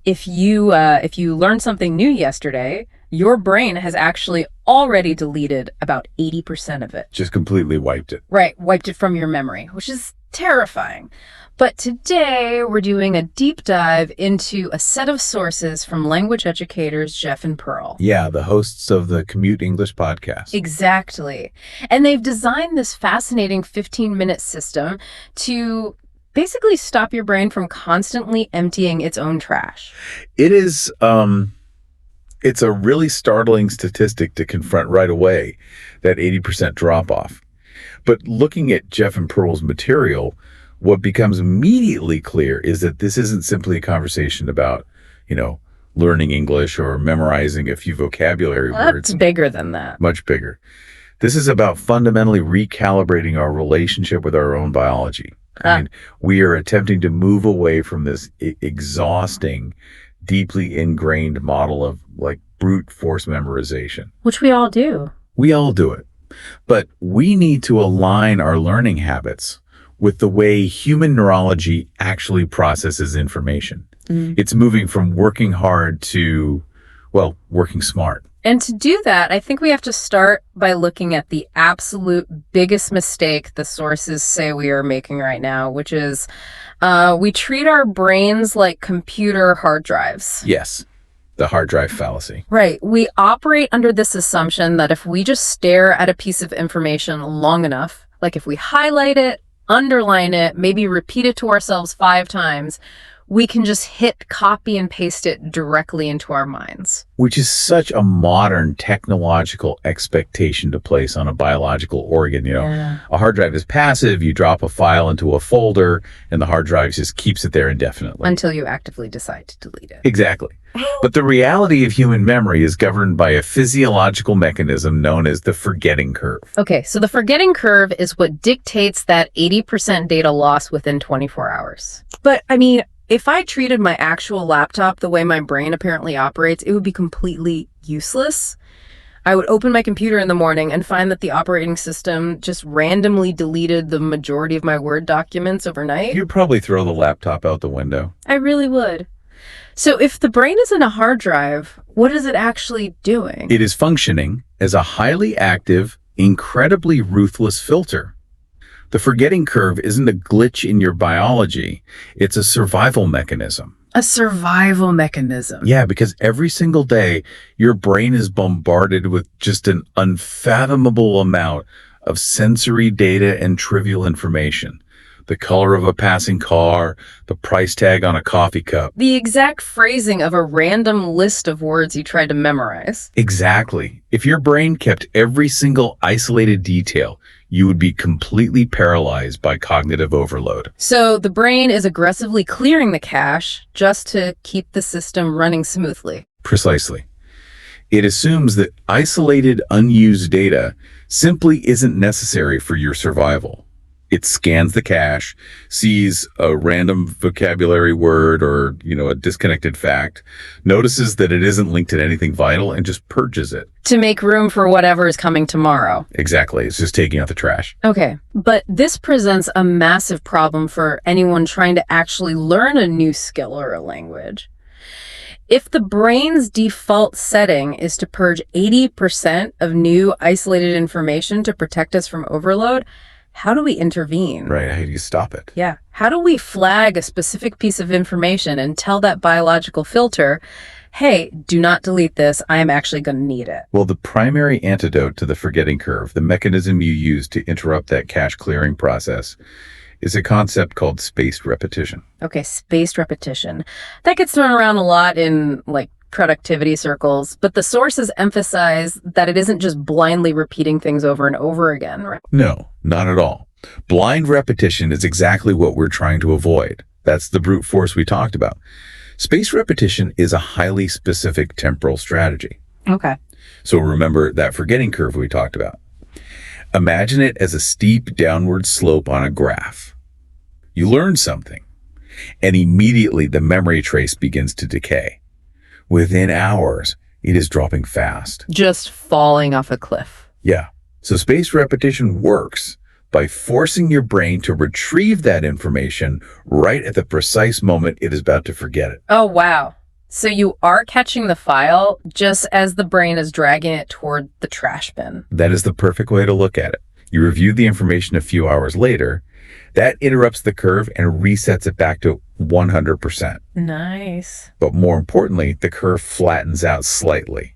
if you learned something new yesterday, your brain has actually already deleted about 80% of it. Just completely wiped it. Right, wiped it from your memory, which is terrifying. But today we're doing a deep dive into a set of sources from language educators Jeff and Pearl. Yeah, the hosts of the Commute English podcast. Exactly. And they've designed this fascinating 15-minute system to basically stop your brain from constantly emptying its own trash. It is, it's a really startling statistic to confront right away, that 80% drop off. But looking at Jeff and Pearl's material, what becomes immediately clear is that this isn't simply a conversation about, learning English or memorizing a few vocabulary words. It's bigger than that. Much bigger. This is about fundamentally recalibrating our relationship with our own biology. I mean, we are attempting to move away from this exhausting, deeply ingrained model of brute force memorization. Which we all do. We all do it. But we need to align our learning habits with the way human neurology actually processes information. It's moving from working hard to, working smart. And to do that, I think we have to start by looking at the absolute biggest mistake the sources say we are making right now, which is we treat our brains like computer hard drives. Yes, the hard drive fallacy. Right. We operate under this assumption that if we just stare at a piece of information long enough, like if we highlight it, underline it, maybe repeat it to ourselves 5 times, we can just hit copy and paste it directly into our minds. Which is such a modern technological expectation to place on a biological organ. A hard drive is passive. You drop a file into a folder and the hard drive just keeps it there indefinitely. Until you actively decide to delete it. Exactly. But the reality of human memory is governed by a physiological mechanism known as the forgetting curve. Okay, so the forgetting curve is what dictates that 80% data loss within 24 hours. But I mean, if I treated my actual laptop the way my brain apparently operates, it would be completely useless. I would open my computer in the morning and find that the operating system just randomly deleted the majority of my Word documents overnight. You'd probably throw the laptop out the window. I really would. So if the brain isn't a hard drive, what is it actually doing? It is functioning as a highly active, incredibly ruthless filter. The forgetting curve isn't a glitch in your biology. It's a survival mechanism. A survival mechanism. Yeah, because every single day, your brain is bombarded with just an unfathomable amount of sensory data and trivial information. The color of a passing car, the price tag on a coffee cup. The exact phrasing of a random list of words you tried to memorize. Exactly. If your brain kept every single isolated detail, you would be completely paralyzed by cognitive overload. So the brain is aggressively clearing the cache just to keep the system running smoothly. Precisely. It assumes that isolated, unused data simply isn't necessary for your survival. It scans the cache, sees a random vocabulary word or, a disconnected fact, notices that it isn't linked to anything vital, and just purges it. To make room for whatever is coming tomorrow. Exactly. It's just taking out the trash. Okay. But this presents a massive problem for anyone trying to actually learn a new skill or a language. If the brain's default setting is to purge 80% of new isolated information to protect us from overload, how do we intervene? Right. How do you stop it? Yeah. How do we flag a specific piece of information and tell that biological filter, hey, do not delete this. I am actually going to need it. Well, the primary antidote to the forgetting curve, the mechanism you use to interrupt that cache clearing process, is a concept called spaced repetition. Okay, spaced repetition. That gets thrown around a lot in productivity circles, but the sources emphasize that it isn't just blindly repeating things over and over again, right? No, not at all. Blind repetition is exactly what we're trying to avoid. That's the brute force we talked about. Spaced repetition is a highly specific temporal strategy. Okay. So remember that forgetting curve we talked about. Imagine it as a steep downward slope on a graph. You learn something, and immediately the memory trace begins to decay. Within hours, it is dropping fast. Just falling off a cliff. Yeah. So spaced repetition works by forcing your brain to retrieve that information right at the precise moment it is about to forget it. Oh, wow. So you are catching the file just as the brain is dragging it toward the trash bin. That is the perfect way to look at it. You review the information a few hours later. That interrupts the curve and resets it back to 100%. Nice. But more importantly, the curve flattens out slightly.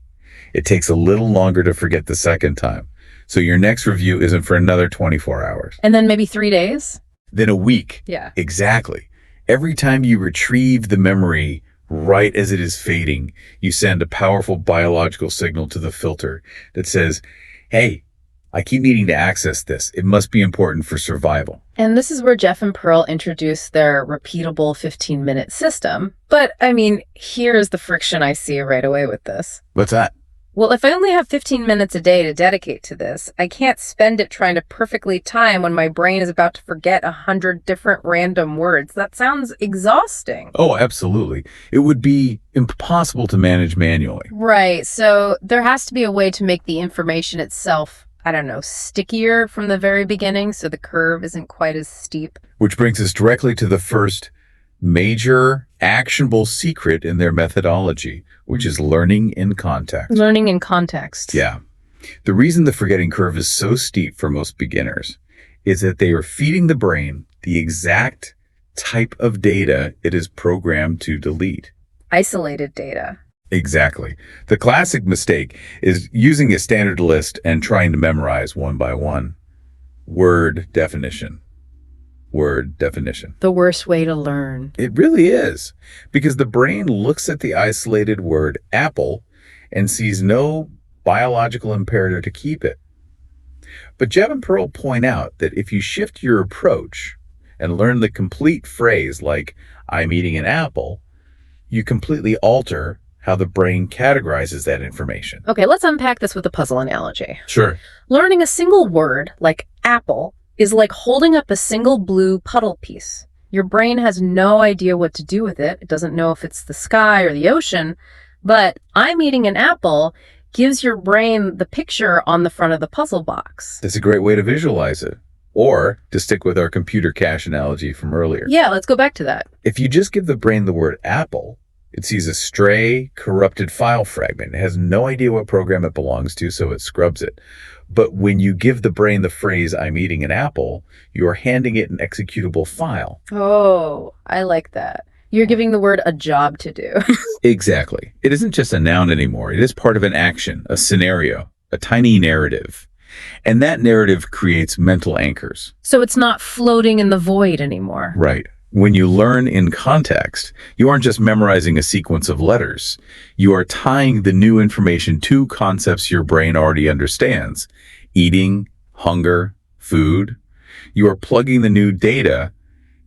It takes a little longer to forget the second time. So your next review isn't for another 24 hours. And then maybe 3 days? Then a week. Yeah. Exactly. Every time you retrieve the memory right as it is fading, you send a powerful biological signal to the filter that says, hey, I keep needing to access this. It must be important for survival. And this is where Jeff and Pearl introduced their repeatable 15-minute system. But, I mean, here's the friction I see right away with this. What's that? Well, if I only have 15 minutes a day to dedicate to this, I can't spend it trying to perfectly time when my brain is about to forget 100 different random words. That sounds exhausting. Oh, absolutely. It would be impossible to manage manually. Right. So there has to be a way to make the information itself, I don't know, stickier from the very beginning so the curve isn't quite as steep. Which brings us directly to the first major actionable secret in their methodology, which is learning in context. Learning in context. Yeah. The reason the forgetting curve is so steep for most beginners is that they are feeding the brain the exact type of data it is programmed to delete. Isolated data. Exactly. The classic mistake is using a standard list and trying to memorize one by one. Word definition. Word definition. The worst way to learn. It really is, because the brain looks at the isolated word apple and sees no biological imperative to keep it. But Jeff and Pearl point out that if you shift your approach and learn the complete phrase like, I'm eating an apple, you completely alter how the brain categorizes that information. Okay, let's unpack this with a puzzle analogy. Sure. Learning a single word, like apple, is like holding up a single blue puddle piece. Your brain has no idea what to do with it. It doesn't know if it's the sky or the ocean, but I'm eating an apple gives your brain the picture on the front of the puzzle box. That's a great way to visualize it. Or, to stick with our computer cache analogy from earlier. Yeah, let's go back to that. If you just give the brain the word apple, it sees a stray, corrupted file fragment. It has no idea what program it belongs to, so it scrubs it. But when you give the brain the phrase, I'm eating an apple, you're handing it an executable file. Oh, I like that. You're giving the word a job to do. Exactly. It isn't just a noun anymore. It is part of an action, a scenario, a tiny narrative. And that narrative creates mental anchors. So it's not floating in the void anymore. Right. When you learn in context, you aren't just memorizing a sequence of letters. You are tying the new information to concepts your brain already understands. Eating, hunger, food. You are plugging the new data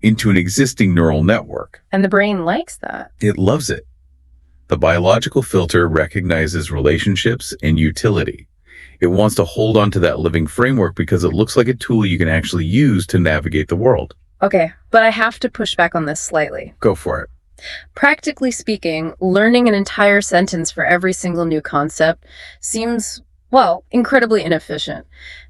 into an existing neural network. And the brain likes that. It loves it. The biological filter recognizes relationships and utility. It wants to hold on to that living framework because it looks like a tool you can actually use to navigate the world. Okay, but I have to push back on this slightly. Go for it. Practically speaking, learning an entire sentence for every single new concept seems, well, incredibly inefficient.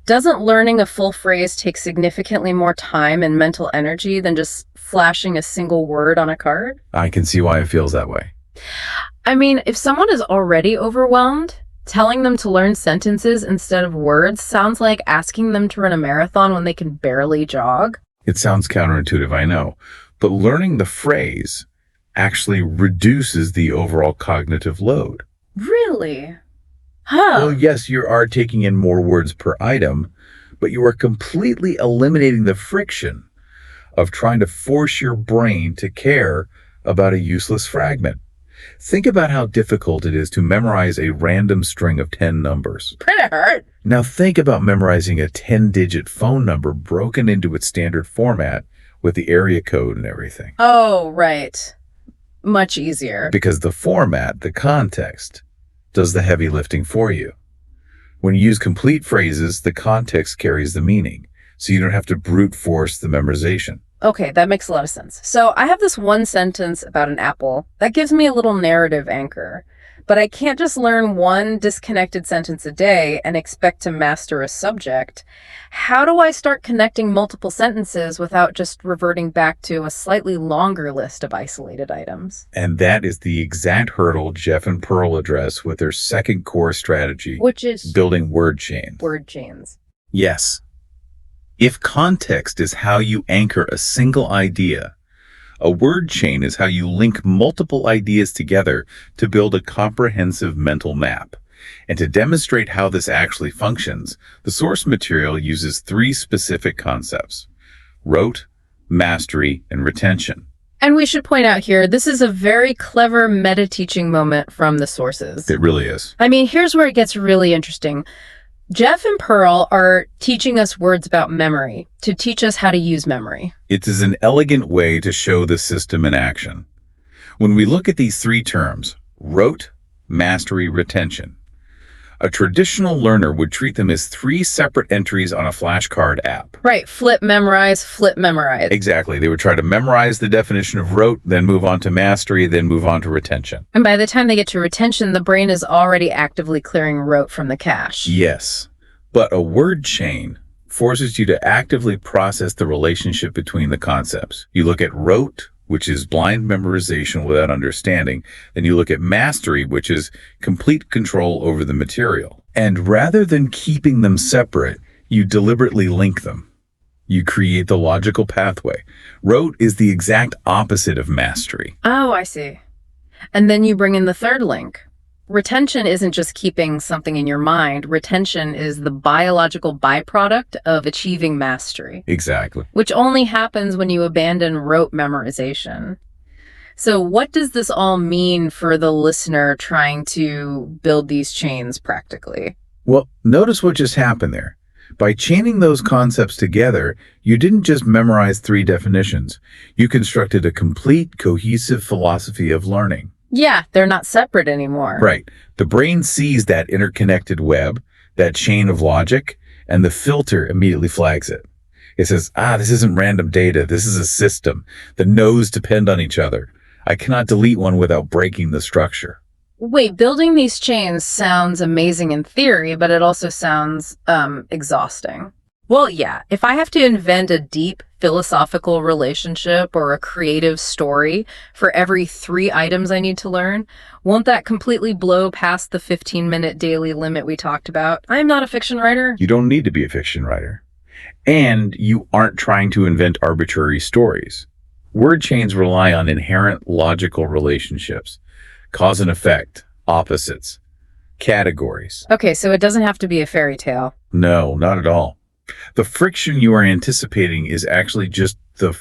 Doesn't learning a full phrase take significantly more time and mental energy than just flashing a single word on a card? I can see why it feels that way. I mean, if someone is already overwhelmed, telling them to learn sentences instead of words sounds like asking them to run a marathon when they can barely jog. It sounds counterintuitive, I know, but learning the phrase actually reduces the overall cognitive load. Really? Huh. Well, yes, you are taking in more words per item, but you are completely eliminating the friction of trying to force your brain to care about a useless fragment. Think about how difficult it is to memorize a random string of 10 numbers. Pretty hard. Now think about memorizing a 10-digit phone number broken into its standard format with the area code and everything. Oh, right. Much easier. Because the format, the context, does the heavy lifting for you. When you use complete phrases, the context carries the meaning, so you don't have to brute force the memorization. Okay, that makes a lot of sense. So I have this one sentence about an apple that gives me a little narrative anchor. But I can't just learn one disconnected sentence a day and expect to master a subject. How do I start connecting multiple sentences without just reverting back to a slightly longer list of isolated items? And that is the exact hurdle Jeff and Pearl address with their second core strategy, Which is building word chains. word chains. Yes. If context is how you anchor a single idea, a word chain is how you link multiple ideas together to build a comprehensive mental map. And to demonstrate how this actually functions, the source material uses 3 specific concepts: rote, mastery, and retention. And we should point out here, this is a very clever meta-teaching moment from the sources. It really is. I mean, here's where it gets really interesting. Jeff and Pearl are teaching us words about memory to teach us how to use memory. It is an elegant way to show the system in action. When we look at these 3 terms, rote, mastery, retention, a traditional learner would treat them as 3 separate entries on a flashcard app. Right, flip, memorize, flip, memorize. Exactly. They would try to memorize the definition of rote, then move on to mastery, then move on to retention. And by the time they get to retention, the brain is already actively clearing rote from the cache. Yes, but a word chain forces you to actively process the relationship between the concepts. You look at rote, which is blind memorization without understanding. Then you look at mastery, which is complete control over the material. And rather than keeping them separate, you deliberately link them. You create the logical pathway. Rote is the exact opposite of mastery. Oh, I see. And then you bring in the third link. Retention isn't just keeping something in your mind. Retention is the biological byproduct of achieving mastery. Exactly. Which only happens when you abandon rote memorization. So what does this all mean for the listener trying to build these chains practically? Well, notice what just happened there. By chaining those concepts together, you didn't just memorize 3 definitions. You constructed a complete, cohesive philosophy of learning. Yeah, they're not separate anymore. Right. The brain sees that interconnected web, that chain of logic, and the filter immediately flags it. It says, this isn't random data. This is a system. The nodes depend on each other. I cannot delete one without breaking the structure. Wait, building these chains sounds amazing in theory, but it also sounds exhausting. Well, yeah, if I have to invent a deep philosophical relationship or a creative story for every 3 items I need to learn, won't that completely blow past the 15-minute daily limit we talked about? I'm not a fiction writer. You don't need to be a fiction writer. And you aren't trying to invent arbitrary stories. Word chains rely on inherent logical relationships, cause and effect, opposites, categories. Okay, so it doesn't have to be a fairy tale. No, not at all. The friction you are anticipating is actually just the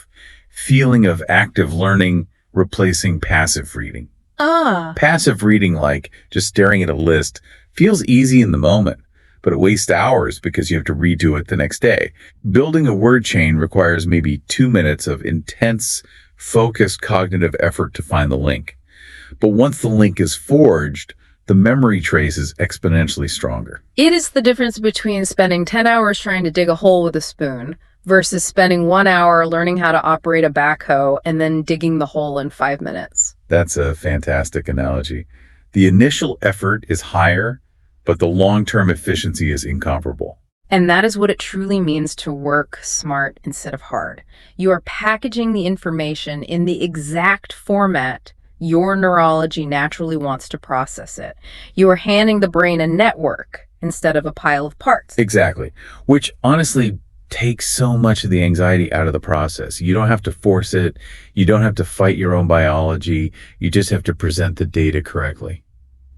feeling of active learning replacing passive reading. Passive reading, like just staring at a list, feels easy in the moment, but it wastes hours because you have to redo it the next day. Building a word chain requires maybe 2 minutes of intense, focused cognitive effort to find the link. But once the link is forged, the memory trace is exponentially stronger. It is the difference between spending 10 hours trying to dig a hole with a spoon versus spending 1 hour learning how to operate a backhoe and then digging the hole in 5 minutes. That's a fantastic analogy. The initial effort is higher, but the long-term efficiency is incomparable. And that is what it truly means to work smart instead of hard. You are packaging the information in the exact format your neurology naturally wants to process it. You are handing the brain a network instead of a pile of parts. Exactly. Which honestly takes so much of the anxiety out of the process. You don't have to force it. You don't have to fight your own biology. You just have to present the data correctly.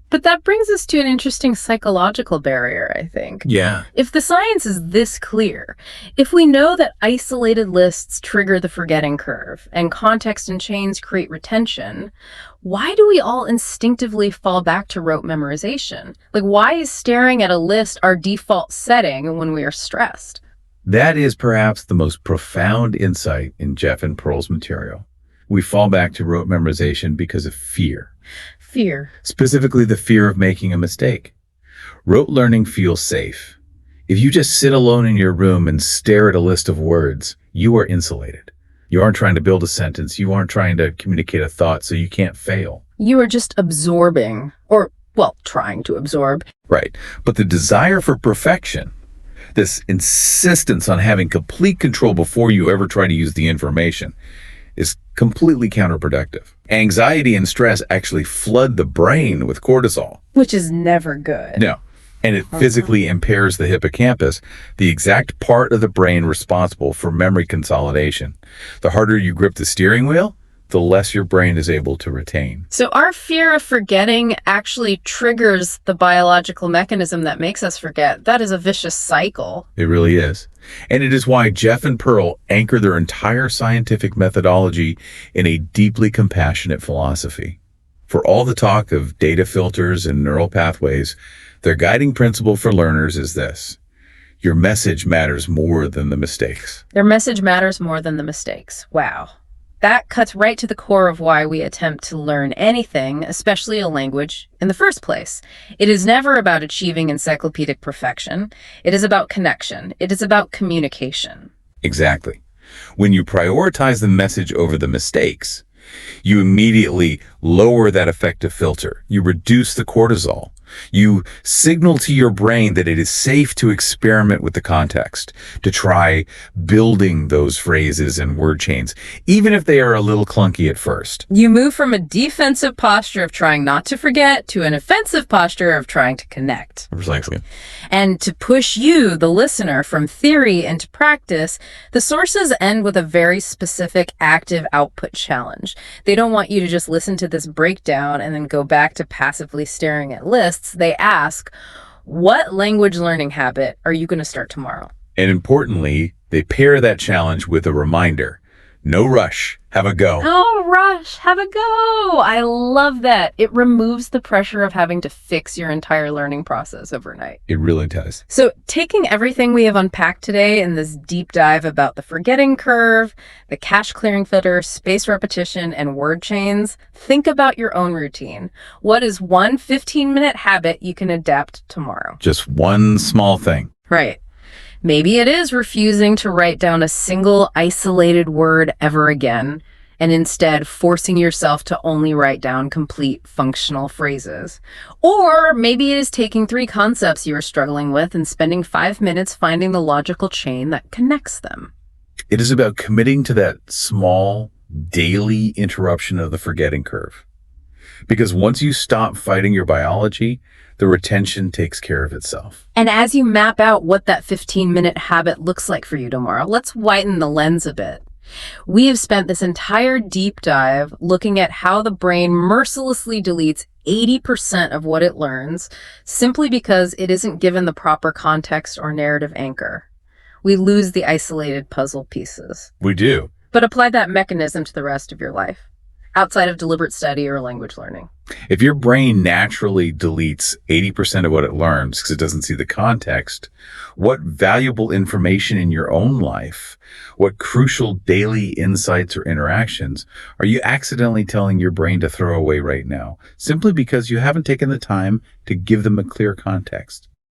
But that brings us to an interesting psychological barrier, I think. Yeah. If the science is this clear, if we know that isolated lists trigger the forgetting curve and context and chains create retention, why do we all instinctively fall back to rote memorization? Like, why is staring at a list our default setting when we are stressed? That is perhaps the most profound insight in Jeff and Pearl's material. We fall back to rote memorization because of fear. Fear. Specifically, the fear of making a mistake. Rote learning feels safe. If you just sit alone in your room and stare at a list of words, you are insulated. You aren't trying to build a sentence. You aren't trying to communicate a thought, so you can't fail. You are just absorbing, or well, trying to absorb. Right. But the desire for perfection, this insistence on having complete control before you ever try to use the information, is completely counterproductive. Anxiety and stress actually flood the brain with cortisol. Which is never good. No. And it physically impairs the hippocampus, the exact part of the brain responsible for memory consolidation. The harder you grip the steering wheel, the less your brain is able to retain. So our fear of forgetting actually triggers the biological mechanism that makes us forget. That is a vicious cycle. It really is. And it is why Jeff and Pearl anchor their entire scientific methodology in a deeply compassionate philosophy. For all the talk of data filters and neural pathways, their guiding principle for learners is this: your message matters more than the mistakes. Their message matters more than the mistakes. Wow. That cuts right to the core of why we attempt to learn anything, especially a language, in the first place. It is never about achieving encyclopedic perfection. It is about connection. It is about communication. Exactly. When you prioritize the message over the mistakes, you immediately lower that effective filter. You reduce the cortisol. You signal to your brain that it is safe to experiment with the context, to try building those phrases and word chains, even if they are a little clunky at first. You move from a defensive posture of trying not to forget to an offensive posture of trying to connect. Precisely. And to push you, the listener, from theory into practice, the sources end with a very specific active output challenge. They don't want you to just listen to this breakdown and then go back to passively staring at lists. They ask, what language learning habit are you going to start tomorrow? And importantly, they pair that challenge with a reminder. No rush. Have a go. No rush. Have a go. I love that. It removes the pressure of having to fix your entire learning process overnight. It really does. So taking everything we have unpacked today in this deep dive about the forgetting curve, the cache clearing filter, space repetition, and word chains, think about your own routine. What is one 15-minute habit you can adapt tomorrow? Just one small thing. Right. Maybe it is refusing to write down a single isolated word ever again, and instead forcing yourself to only write down complete functional phrases. Or maybe it is taking 3 concepts you are struggling with and spending 5 minutes finding the logical chain that connects them. It is about committing to that small, daily interruption of the forgetting curve. Because once you stop fighting your biology, the retention takes care of itself. And as you map out what that 15-minute habit looks like for you tomorrow, let's widen the lens a bit. We have spent this entire deep dive looking at how the brain mercilessly deletes 80% of what it learns simply because it isn't given the proper context or narrative anchor. We lose the isolated puzzle pieces. We do. But apply that mechanism to the rest of your life, outside of deliberate study or language learning. If your brain naturally deletes 80% of what it learns because it doesn't see the context, what valuable information in your own life, what crucial daily insights or interactions are you accidentally telling your brain to throw away right now, simply because you haven't taken the time to give them a clear context?